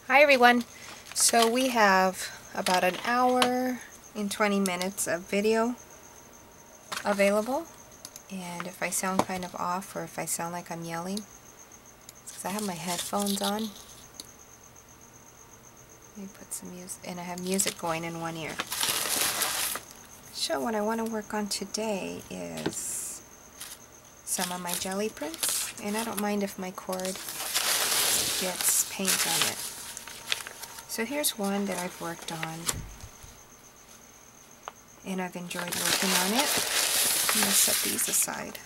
Hi everyone. So we have about an hour and 20 minutes of video available, and if I sound kind of off or if I sound like I'm yelling, it's because I have my headphones on. Let me put some music, and I have music going in one ear. So what I want to work on today is some of my jelly prints, and I don't mind if my cord gets paint on it. So here's one that I've worked on, and I've enjoyed working on it. I'm going to set these aside.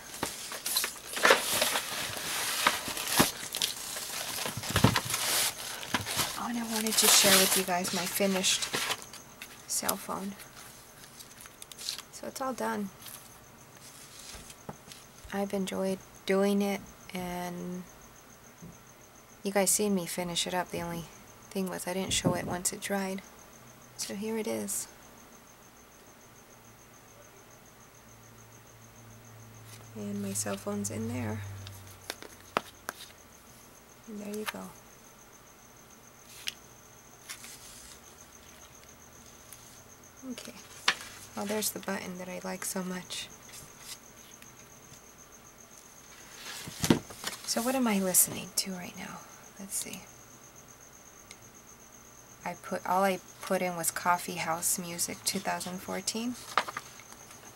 Oh, and I wanted to share with you guys my finished cell phone. So it's all done. I've enjoyed doing it, and you guys seen me finish it up. The only thing was I didn't show it once it dried. So here it is. And my cell phone's in there. And there you go. Okay. Oh, there's the button that I like so much. So what am I listening to right now? Let's see. All I put in was Coffee House Music 2014.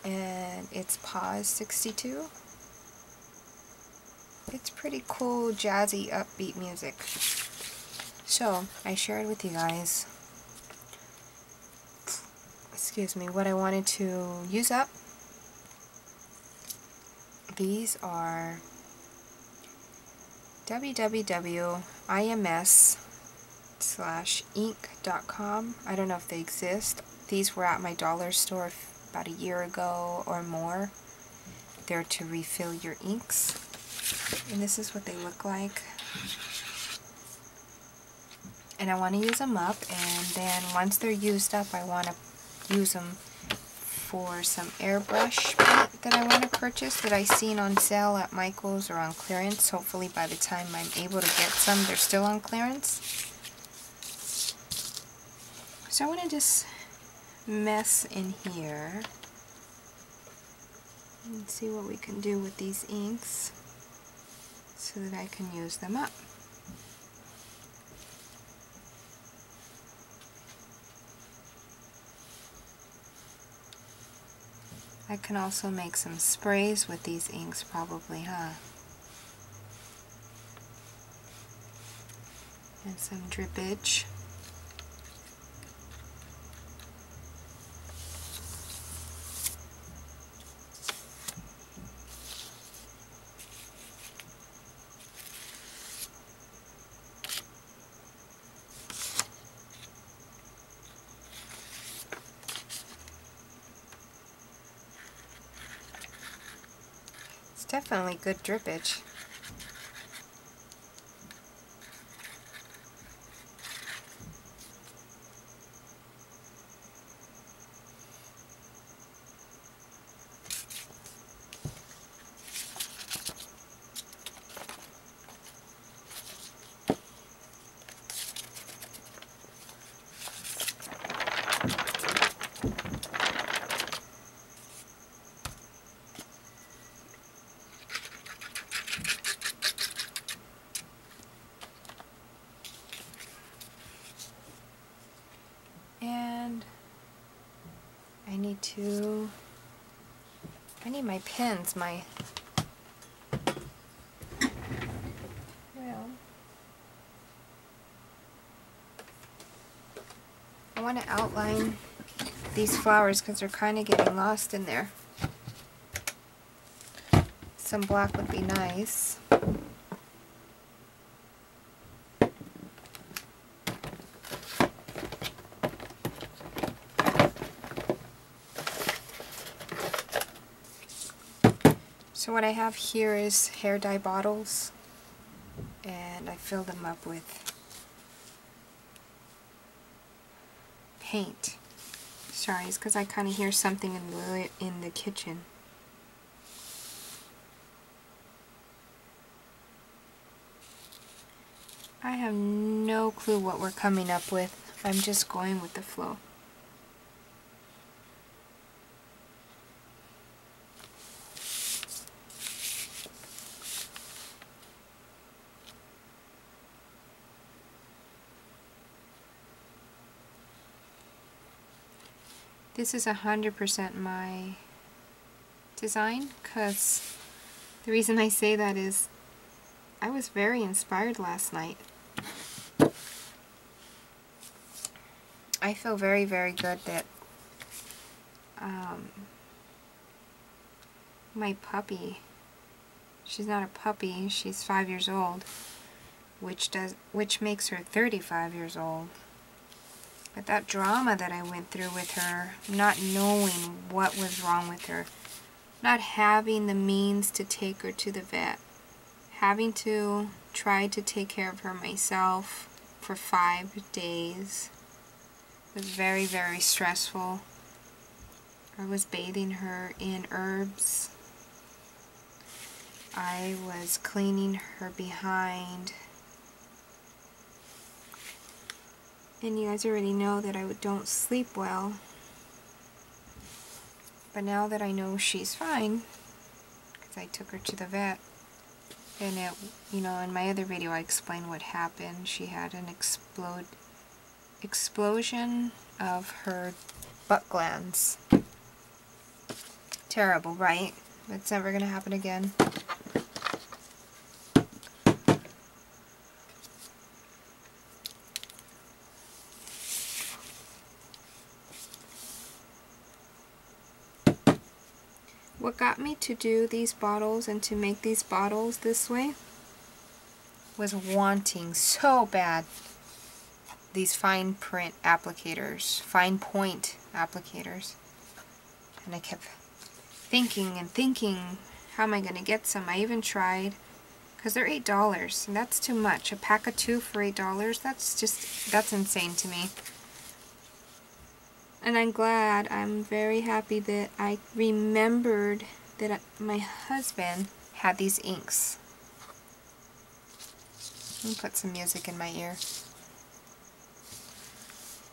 And it's Pause 62. It's pretty cool, jazzy, upbeat music. So, I shared with you guys, excuse me, what I wanted to use up. These are www.ims/ink.com. I don't know if they exist. These were at my dollar store about a year ago or more. They're to refill your inks. And this is what they look like. And I want to use them up, and then once they're used up, I want to use them for some airbrush paint that I want to purchase that I seen on sale at Michael's or on clearance. Hopefully by the time I'm able to get some, they're still on clearance. So I want to just mess in here and see what we can do with these inks so that I can use them up. I can also make some sprays with these inks probably, huh? And some drippage. It's definitely good drippage. And I need my pens, well, I want to outline these flowers because they're kind of getting lost in there. Some black would be nice. So what I have here is hair dye bottles, and I fill them up with paint. Sorry, it's because I kind of hear something in the kitchen. I I have no clue what we're coming up with. I'm just going with the flow. This is 100% my design, because the reason I say that is I was very inspired last night. I feel very, very good that my puppy, she's not a puppy, she's 5 years old, which makes her 35 years old. But that drama that I went through with her, not knowing what was wrong with her, not having the means to take her to the vet, having to try to take care of her myself for 5 days, was very, very stressful. I was bathing her in herbs. I was cleaning her behind. And you guys already know that I don't sleep well. But now that I know she's fine, because I took her to the vet, and it, you know, in my other video I explained what happened. She had an explosion of her butt glands. Terrible, right? It's never going to happen again. What got me to do these bottles and to make these bottles this way was wanting so bad these fine point applicators. And I kept thinking and thinking, how am I going to get some? I even tried, because they're $8, and that's too much. A pack of 2 for $8, that's insane to me. And I'm very happy that I remembered that my husband had these inks. Let me put some music in my ear.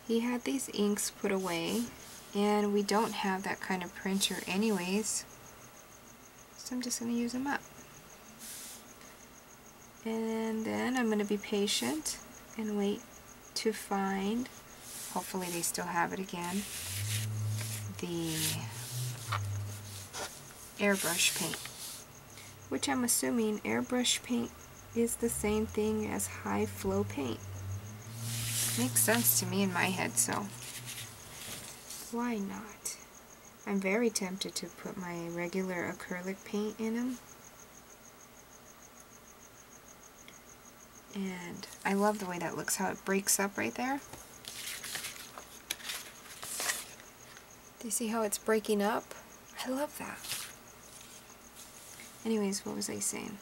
He had these inks put away, and we don't have that kind of printer anyways, so I'm just going to use them up. And then I'm going to be patient and wait to find, hopefully they still have it again, the airbrush paint, which I'm assuming airbrush paint is the same thing as high flow paint. Makes sense to me in my head, so why not? I'm very tempted to put my regular acrylic paint in them. And I love the way that looks, how it breaks up right there. Do you see how it's breaking up? I love that. Anyways, what was I saying?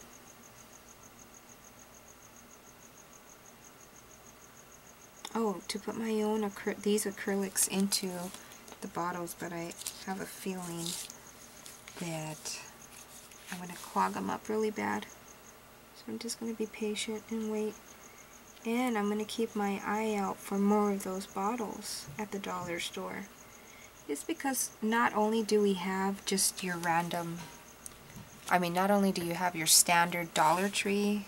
Oh, to put my own these acrylics into the bottles, but I have a feeling that I'm going to clog them up really bad. So I'm just going to be patient and wait. And I'm going to keep my eye out for more of those bottles at the dollar store. It's because not only do we have just your random, not only do you have your standard Dollar Tree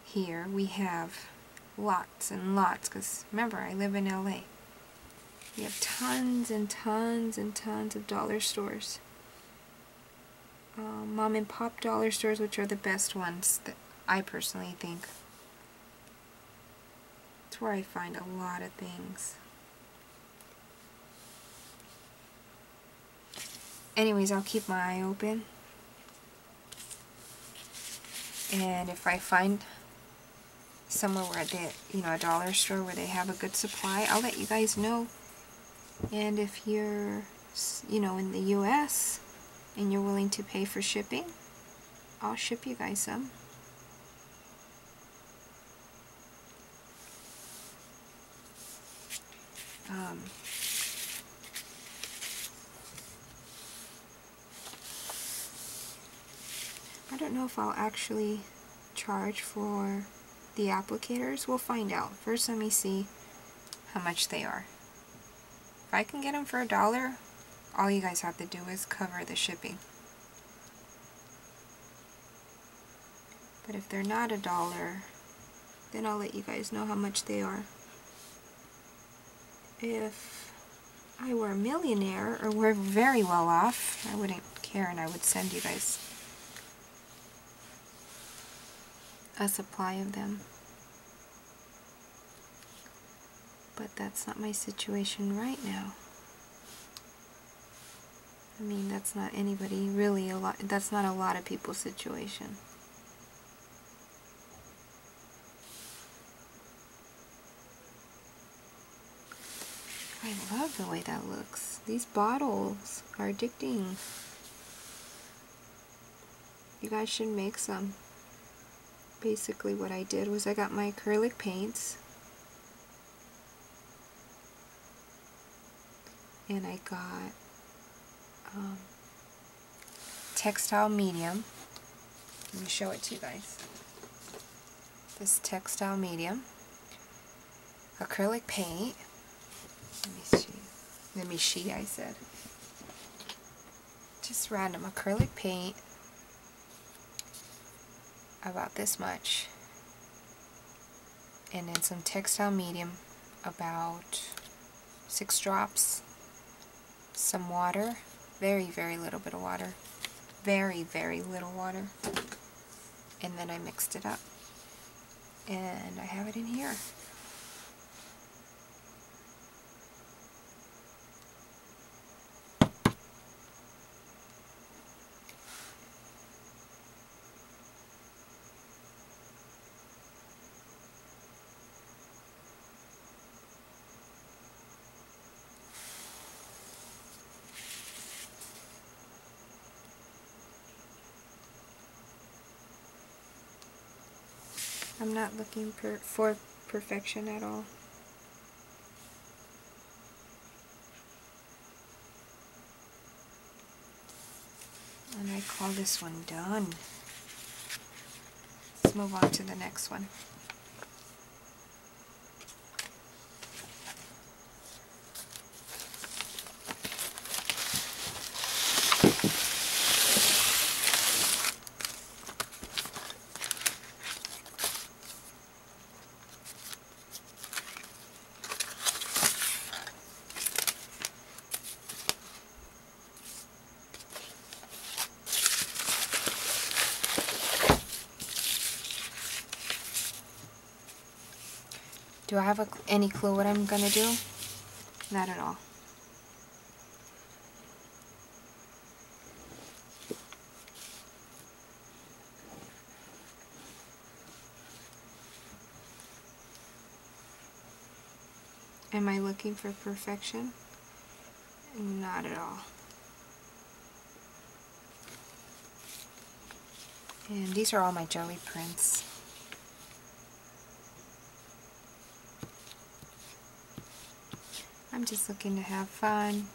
here, we have lots and lots, because remember, I live in LA. We have tons and tons and tons of dollar stores. Mom and pop dollar stores, which are the best ones that I personally think. It's where I find a lot of things. Anyways, I'll keep my eye open. And if I find somewhere where a dollar store where they have a good supply, I'll let you guys know. And if you're, in the US and you're willing to pay for shipping, I'll ship you guys some. I don't know if I'll actually charge for the applicators? We'll find out. First, let me see how much they are. If I can get them for $1, all you guys have to do is cover the shipping. But if they're not $1, then I'll let you guys know how much they are. If I were a millionaire or were very well off, I wouldn't care and I would send you guys a supply of them. But that's not my situation right now. I mean, that's not anybody really that's not a lot of people's situation. I love the way that looks. These bottles are addicting. You guys should make some. Basically what I did was I got my acrylic paints and I got textile medium. Let me show it to you guys. This textile medium, acrylic paint. I said. Just random acrylic paint, about this much, and then some textile medium, about 6 drops, some water, very little bit of water, very little water, and then I mixed it up, and I have it in here. I'm not looking for perfection at all. And I call this one done. Let's move on to the next one. Do I have any clue what I'm going to do? Not at all. Am I looking for perfection? Not at all. And these are all my jelly prints. I'm just looking to have fun,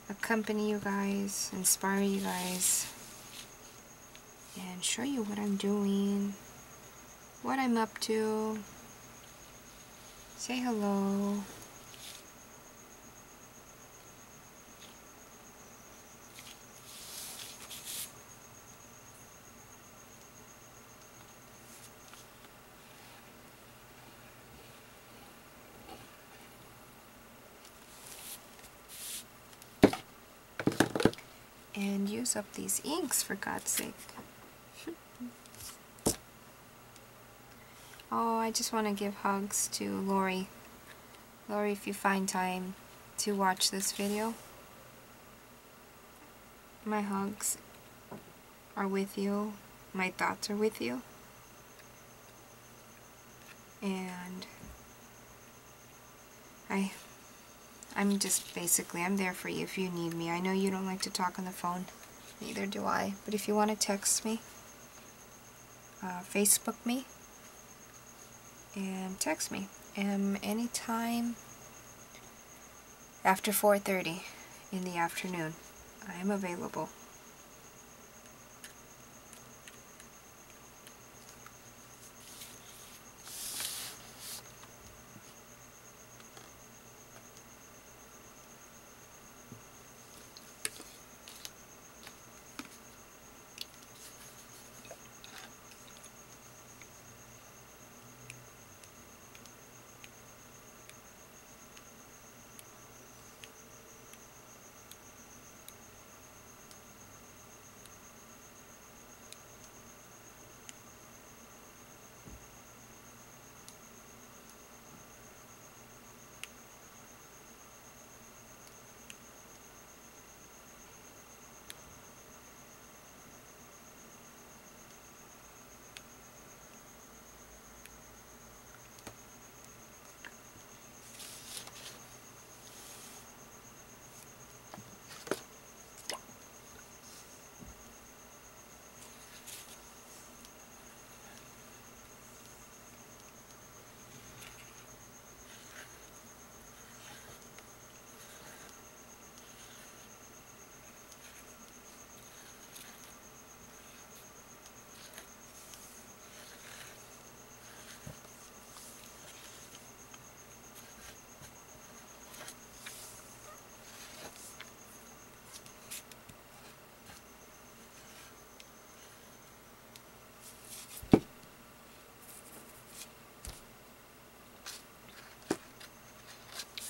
accompany you guys, inspire you guys, and show you what I'm doing, what I'm up to. Say hello. And use up these inks, for God's sake. Oh, I just want to give hugs to Lori. Lori, if you find time to watch this video, my hugs are with you. My thoughts are with you. And I'm just basically, I'm there for you if you need me. I know you don't like to talk on the phone. Neither do I. But if you want to text me, Facebook me, and text me. Anytime after 4:30 in the afternoon, I am available.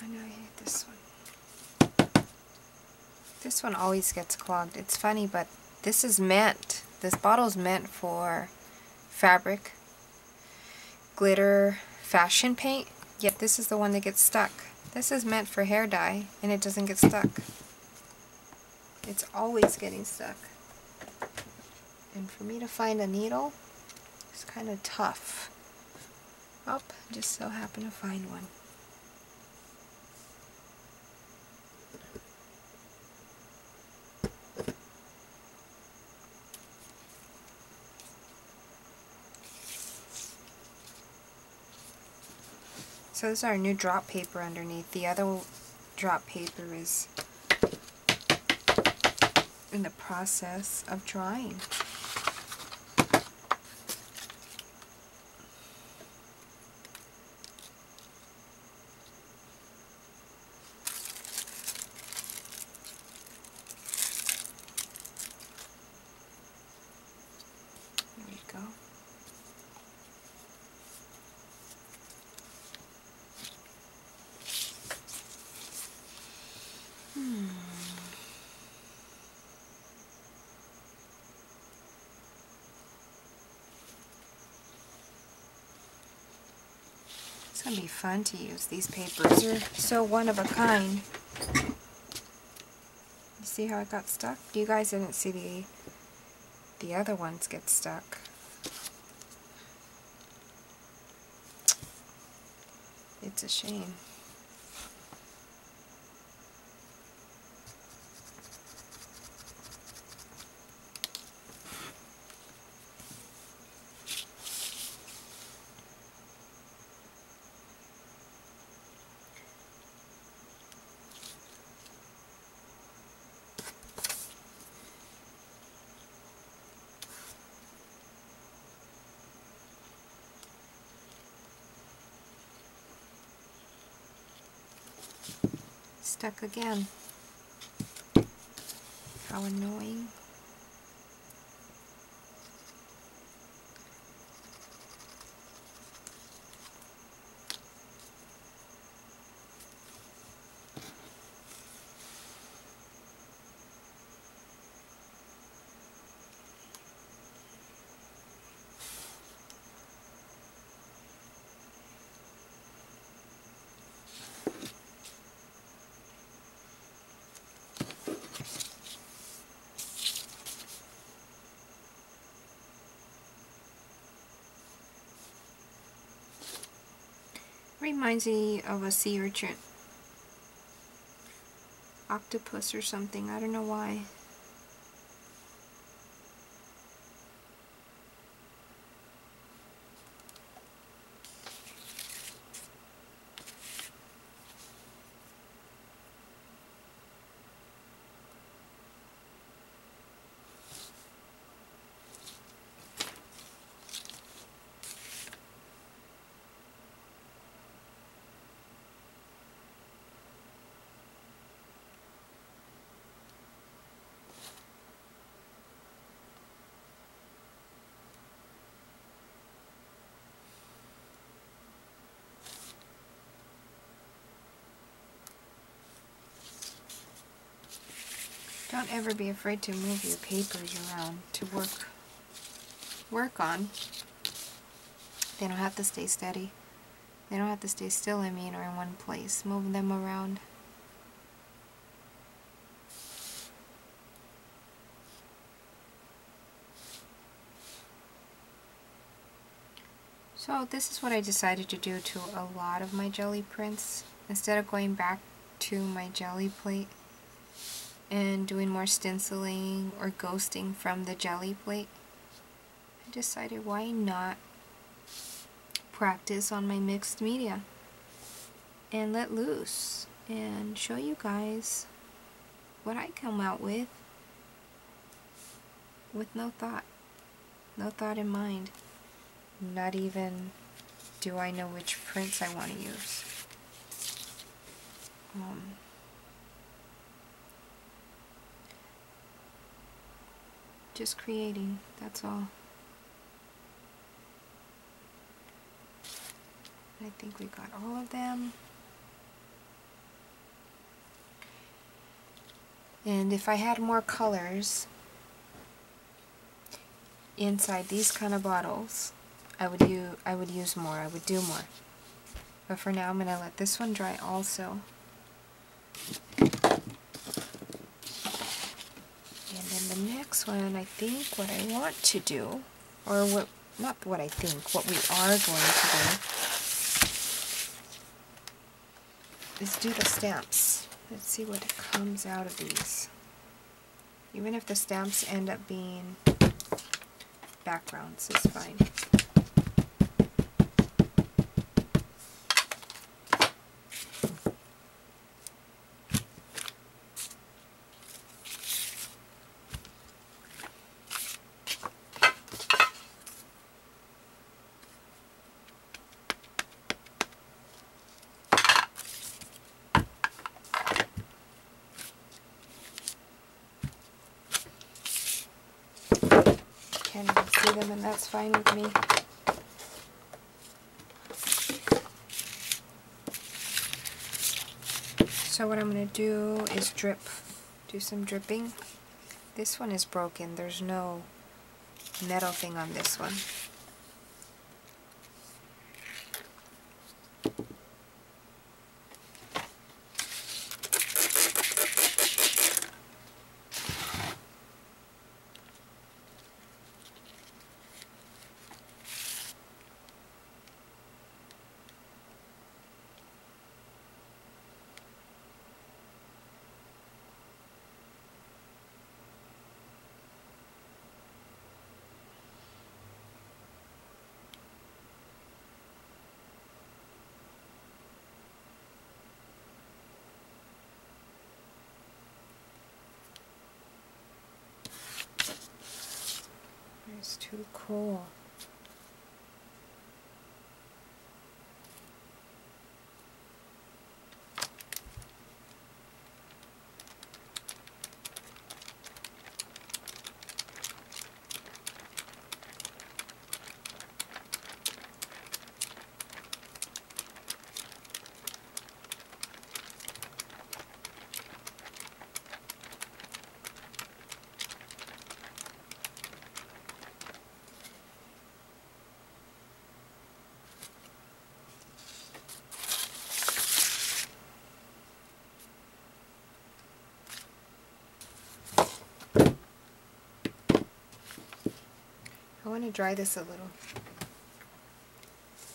I know I hate this one. This one always gets clogged. It's funny, but this bottle's meant for fabric, glitter, fashion paint, yet this is the one that gets stuck. This is meant for hair dye, and it doesn't get stuck. It's always getting stuck. And for me to find a needle is kind of tough. Oh, I just so happen to find one. So this is our new drop paper underneath. The other drop paper is in the process of drying. There we go. It's going to be fun to use. These papers are so one of a kind. You see how it got stuck? You guys didn't see the other ones get stuck. It's a shame. Stuck again. How annoying. Reminds me of a sea urchin. Octopus or something. I don't know why. Don't ever be afraid to move your papers around to work on. They don't have to stay steady. They don't have to stay still, I mean, or in one place. Move them around. So this is what I decided to do to a lot of my jelly prints. Instead of going back to my jelly plate and doing more stenciling or ghosting from the jelly plate, I decided why not practice on my mixed media and let loose and show you guys what I come out with no thought in mind. Not even do I know which prints I want to use. Just creating, that's all. I think we got all of them. And if I had more colors inside these kind of bottles, I would use more, I would do more. But for now I'm going to let this one dry also. And then the next one, I think what I want to do, or what, not what I think, what we are going to do, is do the stamps. Let's see what comes out of these. Even if the stamps end up being backgrounds, it's fine. Can't even see them, and that's fine with me. So what I'm going to do is do some dripping. This one is broken. There's no metal thing on this one. It's too cool. I want to dry this a little.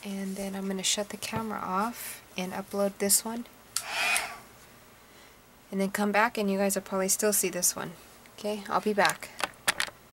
And then I'm going to shut the camera off and upload this one. And then come back and you guys will probably still see this one. Okay, I'll be back.